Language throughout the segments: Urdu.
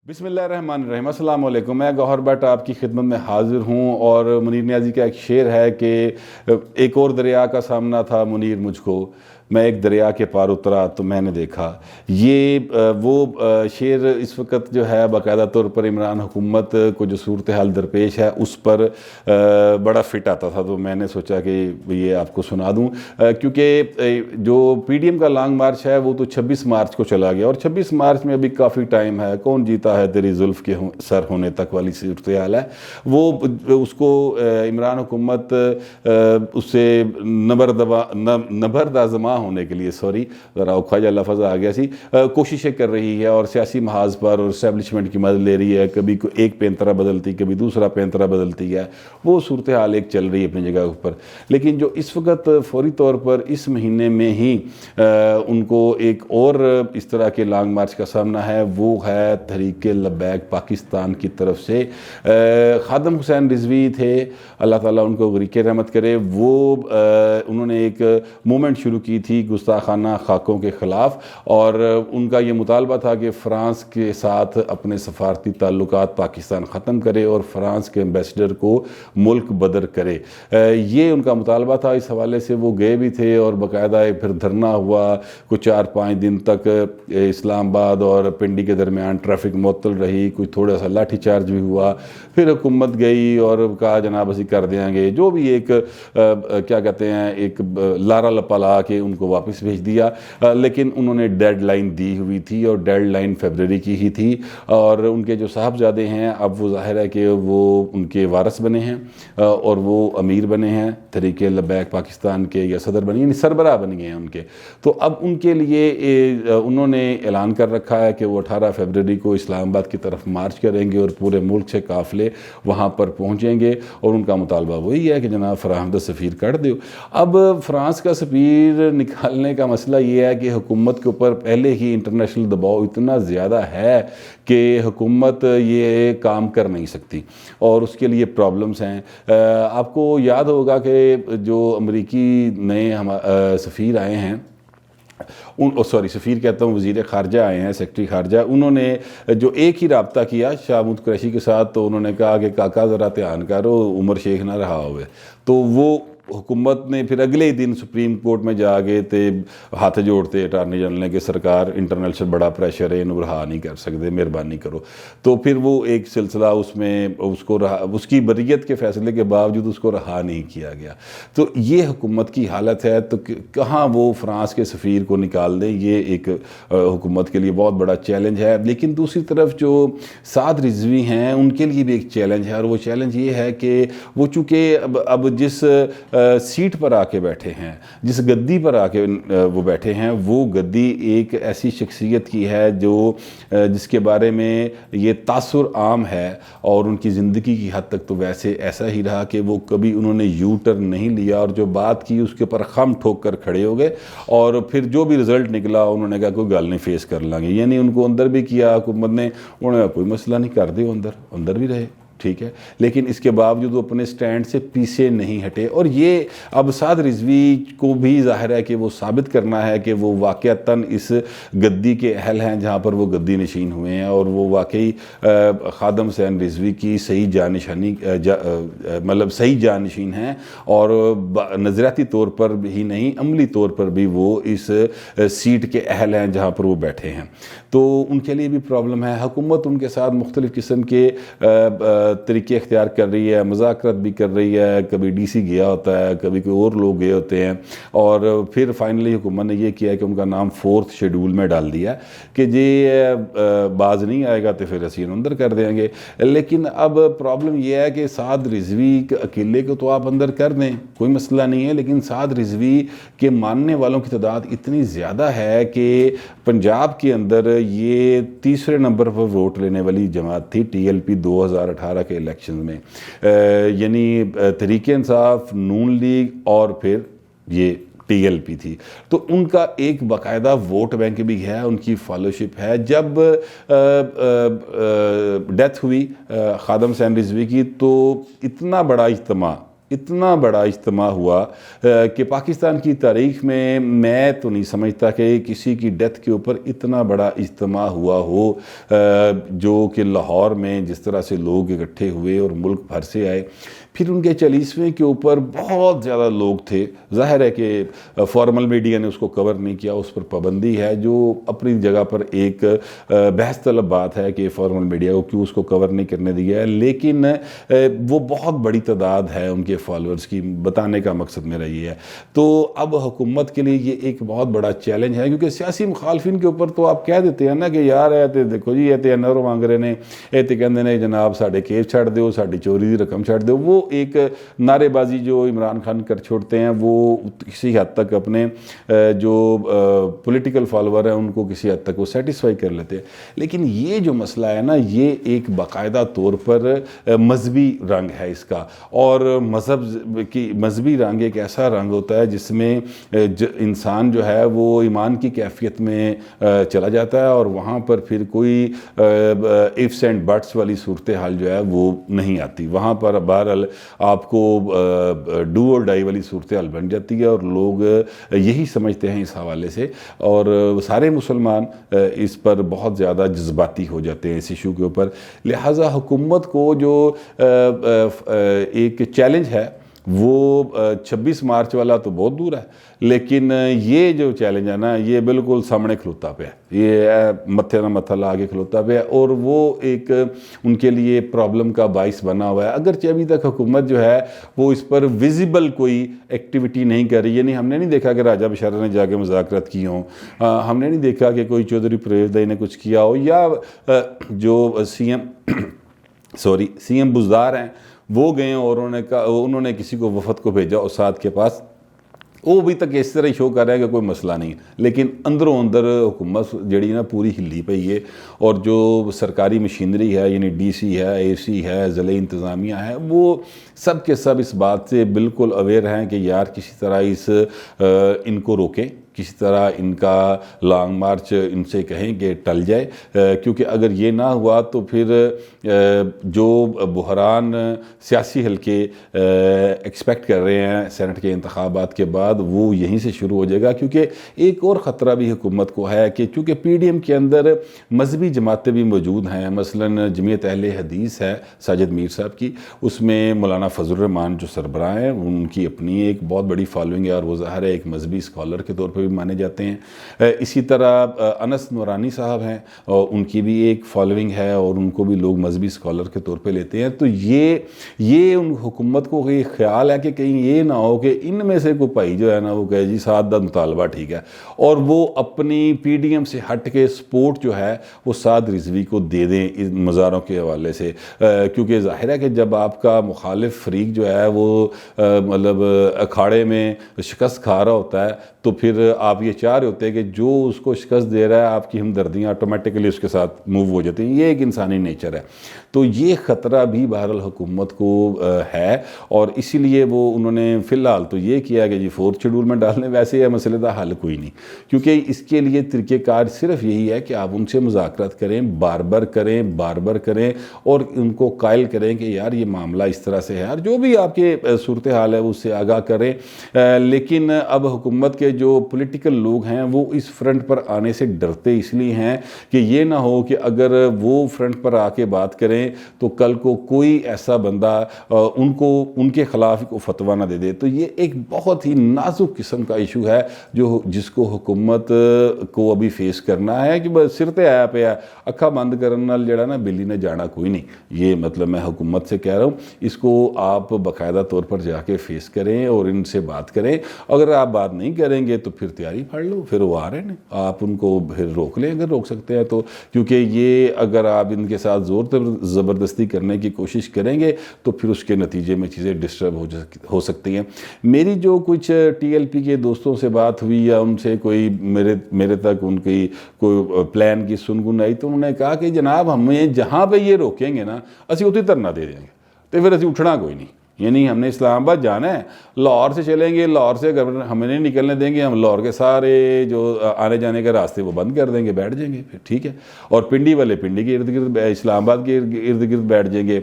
بسم اللہ الرحمن الرحیم، السلام علیکم۔ میں گوہر بٹ آپ کی خدمت میں حاضر ہوں، اور منیر نیازی کا ایک شعر ہے کہ ایک اور دریا کا سامنا تھا منیر مجھ کو، میں ایک دریا کے پار اترا تو میں نے دیکھا۔ یہ وہ شعر اس وقت جو ہے باقاعدہ طور پر عمران حکومت کو جو صورتحال درپیش ہے اس پر بڑا فٹ آتا تھا، تو میں نے سوچا کہ یہ آپ کو سنا دوں، کیونکہ جو پی ڈی ایم کا لانگ مارچ ہے وہ تو 26 مارچ کو چلا گیا، اور 26 مارچ میں ابھی کافی ٹائم ہے۔ کون جیتا ہے تیری زلف کے سر ہونے تک والی صورتحال ہے، وہ اس کو عمران حکومت اس سے نبردآزما ہونے کے لیے، ذرا اوکھا جا لفظ آ گیا سی، کوششیں کر رہی ہے، اور سیاسی محاذ پر اور اسٹیبلشمنٹ کی مدد لے رہی ہے۔ کبھی ایک پینترا بدلتی، کبھی دوسرا پینترا بدلتی ہے، وہ صورتحال ایک چل رہی ہے اپنی جگہ پر۔ لیکن جو اس وقت فوری طور پر اس مہینے میں ہی ان کو ایک اور اس طرح کے لانگ مارچ کا سامنا ہے، وہ ہے تحریک لبیک پاکستان کی طرف سے۔ خادم حسین رضوی تھے، اللہ تعالیٰ ان کو غریق رحمت کرے، وہ انہوں نے ایک مومنٹ شروع کی تھی گستاخانہ خاکوں کے خلاف، اور ان کا یہ مطالبہ تھا کہ فرانس کے ساتھ اپنے سفارتی تعلقات پاکستان ختم کرے اور فرانس کے ایمبیسڈر کو ملک بدر کرے۔ یہ ان کا مطالبہ تھا، اس حوالے سے وہ گئے بھی تھے، اور باقاعدہ پھر دھرنا ہوا کچھ 4-5 دن تک، اسلام آباد اور پنڈی کے درمیان ٹریفک معطل رہی، کچھ تھوڑا سا لاٹھی چارج بھی ہوا، پھر حکومت گئی اور کہا جناب اسی کر دیں گے، جو بھی ایک کیا کہتے ہیں ایک لارا لپلا کے ان کو واپس بھیج دیا۔ لیکن انہوں نے ڈیڈ لائن دی ہوئی تھی، اور ڈیڈ لائن فیبرری کی ہی تھی، اور ان کے جو صاحبزادے ہیں اب وہ ظاہر ہے کہ وہ ان کے وارث بنے ہیں، اور وہ امیر بنے ہیں تحریک لبیک پاکستان کے، یا صدر بنے، یعنی سربراہ بن گئے ہیں ان کے۔ تو اب ان کے لیے انہوں نے اعلان کر رکھا ہے کہ وہ 18 فیبرری کو اسلام آباد کی طرف مارچ کریں گے، اور پورے ملک سے قافلے وہاں پر پہنچیں گے، اور ان کا مطالبہ وہی ہے کہ جناب فراہمدہ سفیر کر دو۔ اب فرانس کا سفیر نکالنے کا مسئلہ یہ ہے کہ حکومت کے اوپر پہلے ہی انٹرنیشنل دباؤ اتنا زیادہ ہے کہ حکومت یہ کام کر نہیں سکتی، اور اس کے لیے پرابلمز ہیں۔ آپ کو یاد ہوگا کہ جو امریکی نئے سفیر آئے ہیں، سفیر کہتا ہوں، وزیر خارجہ آئے ہیں، سیکرٹری خارجہ، انہوں نے جو ایک ہی رابطہ کیا شاہ محمود قریشی کے ساتھ، تو انہوں نے کہا کہ کاکا ذرا دھیان کرو عمر شیخ نہ رہا ہوئے، تو وہ حکومت نے پھر اگلے دن سپریم کورٹ میں جا گئے تھے ہاتھ جوڑتے اٹارنی جنرل نے کہ سرکار انٹرنیشنل بڑا پریشر ہے، انہوں رہا نہیں کر سکتے، مہربانی کرو۔ تو پھر وہ ایک سلسلہ اس میں اس کی بریت کے فیصلے کے باوجود اس کو رہا نہیں کیا گیا۔ تو یہ حکومت کی حالت ہے، تو کہاں وہ فرانس کے سفیر کو نکال دیں، یہ ایک حکومت کے لیے بہت بڑا چیلنج ہے۔ لیکن دوسری طرف جو سعد رضوی ہیں ان کے لیے بھی ایک چیلنج ہے، اور وہ چیلنج یہ ہے کہ وہ چونکہ اب جس سیٹ پر آ کے بیٹھے ہیں، جس گدی پر آ کے وہ بیٹھے ہیں، وہ گدی ایک ایسی شخصیت کی ہے جس کے بارے میں یہ تاثر عام ہے، اور ان کی زندگی کی حد تک تو ویسے ایسا ہی رہا کہ وہ کبھی انہوں نے یو ٹرن نہیں لیا، اور جو بات کی اس کے اوپر خم ٹھوک کر کھڑے ہو گئے، اور پھر جو بھی رزلٹ نکلا انہوں نے کہا کوئی گل نہیں، فیس کر لیں گے۔ یعنی ان کو اندر بھی کیا حکومت نے، انہوں نے کہا کوئی مسئلہ نہیں، کر دے اندر بھی رہے، ٹھیک ہے، لیکن اس کے باوجود وہ اپنے سٹینڈ سے پیچھے نہیں ہٹے۔ اور یہ اب سعد رضوی کو بھی ظاہر ہے کہ وہ ثابت کرنا ہے کہ وہ واقعتاً اس گدی کے اہل ہیں جہاں پر وہ گدی نشین ہوئے ہیں، اور وہ واقعی خادم حسین رضوی کی صحیح جانشین ہیں، اور نظریاتی طور پر ہی نہیں، عملی طور پر بھی وہ اس سیٹ کے اہل ہیں جہاں پر وہ بیٹھے ہیں۔ تو ان کے لیے بھی پرابلم ہے، حکومت ان کے ساتھ مختلف قسم کے طریقے اختیار کر رہی ہے، مذاکرات بھی کر رہی ہے، کبھی ڈی سی گیا ہوتا ہے، کبھی کوئی اور لوگ گئے ہوتے ہیں، اور پھر فائنلی حکومت نے یہ کیا ہے کہ ان کا نام 4تھ شیڈول میں ڈال دیا کہ جی باز نہیں آئے گا تو پھر اسین اندر کر دیں گے۔ لیکن اب پرابلم یہ ہے کہ سعد رضوی اکیلے کو تو آپ اندر کر دیں، کوئی مسئلہ نہیں ہے، لیکن سعد رضوی کے ماننے والوں کی تعداد اتنی زیادہ ہے کہ پنجاب کے اندر یہ 3 نمبر پر ووٹ لینے والی جماعت تھی ٹی ایل پی 2018 کے الیکشن میں، یعنی تحریک انصاف، نون لیگ اور پھر یہ ٹی ایل پی تھی۔ تو ان کا ایک باقاعدہ ووٹ بینک بھی ہے، ان کی فالوشپ ہے۔ جب ڈیتھ ہوئی خادم حسین رضوی کی، تو اتنا بڑا اجتماع اتنا بڑا اجتماع ہوا کہ پاکستان کی تاریخ میں تو نہیں سمجھتا کہ کسی کی ڈیتھ کے اوپر اتنا بڑا اجتماع ہوا ہو، جو کہ لاہور میں جس طرح سے لوگ اکٹھے ہوئے اور ملک بھر سے آئے۔ پھر ان کے 40ویں کے اوپر بہت زیادہ لوگ تھے۔ ظاہر ہے کہ فارمل میڈیا نے اس کو کور نہیں کیا، اس پر پابندی ہے، جو اپنی جگہ پر ایک بحث طلب بات ہے کہ فارمل میڈیا کو کیوں اس کو کور نہیں کرنے دیا ہے، لیکن وہ بہت بڑی تعداد ہے ان کے فالورز کی، بتانے کا مقصد میرا یہ ہے۔ تو اب حکومت کے لیے یہ ایک بہت بڑا چیلنج ہے، کیونکہ سیاسی مخالفین کے اوپر تو آپ کہہ دیتے ہیں نا کہ یار تے دیکھو جی تے انر مانگ رہے نے، تے کہندے نے جناب ساڈے کیس چھڑ دیو، ساڈی چوری دی رقم چھڑ دیو۔ وہ ایک نعرے بازی جو عمران خان کر چھوڑتے ہیں، وہ کسی حد تک اپنے جو پولیٹیکل فالوور ہیں ان کو کسی حد تک وہ سیٹسفائی کر لیتے ہیں۔ لیکن یہ جو مسئلہ ہے نا، یہ ایک باقاعدہ طور پر مذہبی رنگ ہے اس کا، اور مذہبی رنگ ایک ایسا رنگ ہوتا ہے جس میں انسان جو ہے وہ ایمان کی کیفیت میں چلا جاتا ہے، اور وہاں پر پھر کوئی ifs اینڈ بٹس والی صورتحال جو ہے وہ نہیں آتی۔ وہاں پر بہرحال آپ کو ڈو اور ڈائی والی صورتحال بن جاتی ہے، اور لوگ یہی سمجھتے ہیں اس حوالے سے، اور سارے مسلمان اس پر بہت زیادہ جذباتی ہو جاتے ہیں اس ایشو کے اوپر۔ لہٰذا حکومت کو جو ایک چیلنج ہے وہ 26 مارچ والا تو بہت دور ہے، لیکن یہ جو چیلنج ہے نا، یہ بالکل سامنے کھلوتا پہ ہے، یہ متھے نہ متھا لا کے کھلوتا پہ ہے، اور وہ ایک ان کے لیے پرابلم کا باعث بنا ہوا ہے۔ اگرچہ ابھی تک حکومت جو ہے وہ اس پر ویزیبل کوئی ایکٹیویٹی نہیں کر رہی، یعنی ہم نے نہیں دیکھا کہ راجہ بشارہ نے جا کے مذاکرات کی ہوں، ہم نے نہیں دیکھا کہ کوئی چودھری پرویز دائی نے کچھ کیا ہو، یا جو سی ایم بزدار ہیں وہ گئے اور انہوں نے کسی کو وفد کو بھیجا اساد کے پاس، وہ ابھی تک اس طرح شو کر رہا ہے کہ کوئی مسئلہ نہیں، لیکن اندروں اندر حکومت جڑی نا پوری ہلی پئی ہے، اور جو سرکاری مشینری ہے، یعنی ڈی سی ہے، اے سی ہے، ضلعی انتظامیہ ہے، وہ سب کے سب اس بات سے بالکل اویئر ہیں کہ یار کسی طرح ان کو روکیں، کسی طرح ان کا لانگ مارچ ان سے کہیں کہ ٹل جائے، کیونکہ اگر یہ نہ ہوا تو پھر جو بحران سیاسی حلقے ایکسپیکٹ کر رہے ہیں سینٹ کے انتخابات کے بعد، وہ یہیں سے شروع ہو جائے گا۔ کیونکہ ایک اور خطرہ بھی حکومت کو ہے کہ چونکہ پی ڈی ایم کے اندر مذہبی جماعتیں بھی موجود ہیں، مثلا جمعیت اہل حدیث ہے ساجد میر صاحب کی، اس میں مولانا فضل الرحمان جو سربراہ ہیں، ان کی اپنی ایک بہت بڑی فالوئنگ ہے، اور وہ ظاہر ہے ایک مذہبی اسکالر کے طور پر بھی مانے جاتے ہیں۔ اسی طرح انس نورانی صاحب ہیں، اور ان کی بھی ایک فالوئنگ ہے، اور ان کو بھی لوگ مذہبی اسکالر کے طور پہ لیتے ہیں۔ تو یہ ان حکومت کو یہ خیال ہے کہ کہیں یہ نہ ہو کہ ان میں سے کوئی بھائی جو ہے نا وہ کہے جی سعد دا مطالبہ ٹھیک ہے، اور وہ اپنی پی ڈی ایم سے ہٹ کے سپورٹ جو ہے وہ سعد رضوی کو دے دیں اس مزاروں کے حوالے سے، کیونکہ ظاہر ہے کہ جب آپ کا مخالف فریق جو ہے وہ مطلب اکھاڑے میں شکست کھا رہا ہوتا ہے، تو پھر آپ یہ چاہ رہے ہوتے ہیں کہ جو اس کو شکست دے رہا ہے آپ کی ہمدردیاں آٹومیٹکلی اس کے ساتھ موو ہو جاتی ہیں۔ یہ ایک انسانی نیچر ہے۔ تو یہ خطرہ بھی بہرحال حکومت کو ہے، اور اسی لیے وہ انہوں نے فی الحال تو یہ کیا کہ جی 4th شیڈول میں ڈالنے، ویسے یہ مسئلے کا حل کوئی نہیں، کیونکہ اس کے لیے طریقہ کار صرف یہی ہے کہ آپ ان سے مذاکرات کریں، بار بار کریں، اور ان کو قائل کریں کہ یار یہ معاملہ اس طرح سے ہے، اور جو بھی آپ کے صورتحال ہے اس سے آگاہ کریں۔ لیکن اب حکومت کے جو پولیٹیکل لوگ ہیں وہ اس فرنٹ پر آنے سے ڈرتے اس لیے ہیں کہ یہ نہ ہو کہ اگر وہ فرنٹ پر آ کے بات کریں تو کل کو کوئی ایسا بندہ ان کے خلاف کو فتویٰ نہ دے دے۔ تو یہ ایک بہت ہی نازک قسم کا ایشو ہے جس کو حکومت کو ابھی فیس کرنا ہے، کہ بس سر تے آیا پیا اکھا بند کرن نال جڑا نا بلی نے جانا کوئی نہیں۔ یہ مطلب میں حکومت سے کہہ رہا ہوں، اس کو آپ باقاعدہ طور پر جا کے فیس کریں اور ان سے بات کریں۔ اگر آپ بات نہیں کریں گے تو پھر تیاری پھاڑ لو، پھر وہ آ رہے ہیں، آپ ان کو پھر روک لیں اگر روک سکتے ہیں تو، کیونکہ یہ اگر آپ ان کے ساتھ زور زبردستی کرنے کی کوشش کریں گے تو پھر اس کے نتیجے میں چیزیں ڈسٹرب ہو سکتی ہیں۔ میری جو کچھ ٹی ایل پی کے دوستوں سے بات ہوئی یا ان سے کوئی میرے تک ان کی کوئی پلان کی سنگن آئی، تو انہوں نے کہا کہ جناب ہمیں جہاں پہ یہ روکیں گے نا اسی اتنی دھرنا دے دیں گے، تو پھر اسی اٹھنا کوئی نہیں، یعنی ہم نے اسلام آباد جانا ہے، لاہور سے چلیں گے، لاہور سے اگر ہمیں نہیں نکلنے دیں گے، ہم لاہور کے سارے جو آنے جانے کے راستے وہ بند کر دیں گے، بیٹھ جائیں گے پھر، ٹھیک ہے، اور پنڈی والے پنڈی کے ارد گرد، اسلام آباد کے ارد گرد بیٹھ جائیں گے،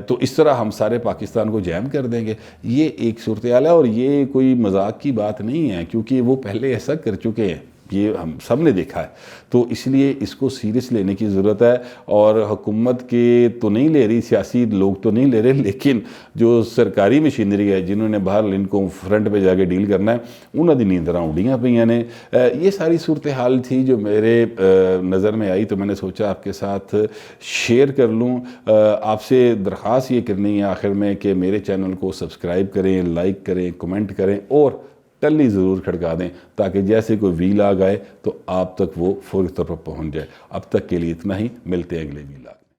تو اس طرح ہم سارے پاکستان کو جیم کر دیں گے۔ یہ ایک صورتحال ہے، اور یہ کوئی مذاق کی بات نہیں ہے، کیونکہ وہ پہلے ایسا کر چکے ہیں، یہ ہم سب نے دیکھا ہے، تو اس لیے اس کو سیریس لینے کی ضرورت ہے۔ اور حکومت کے تو نہیں لے رہی، سیاسی لوگ تو نہیں لے رہے، لیکن جو سرکاری مشینری ہے جنہوں نے باہر ان کو فرنٹ پہ جا کے ڈیل کرنا ہے، انہوں دی نیندراں اڈیاں پہ نے۔ یہ ساری صورتحال تھی جو میرے نظر میں آئی، تو میں نے سوچا آپ کے ساتھ شیئر کر لوں۔ آپ سے درخواست یہ کرنی ہے آخر میں کہ میرے چینل کو سبسکرائب کریں، لائک کریں، کمنٹ کریں، اور ٹلی ضرور کھڑکا دیں، تاکہ جیسے کوئی ویلاگ آئے تو آپ تک وہ فوری طور پر پہنچ جائے۔ اب تک کے لیے اتنا ہی، ملتے ہیں اگلے ویلاگ۔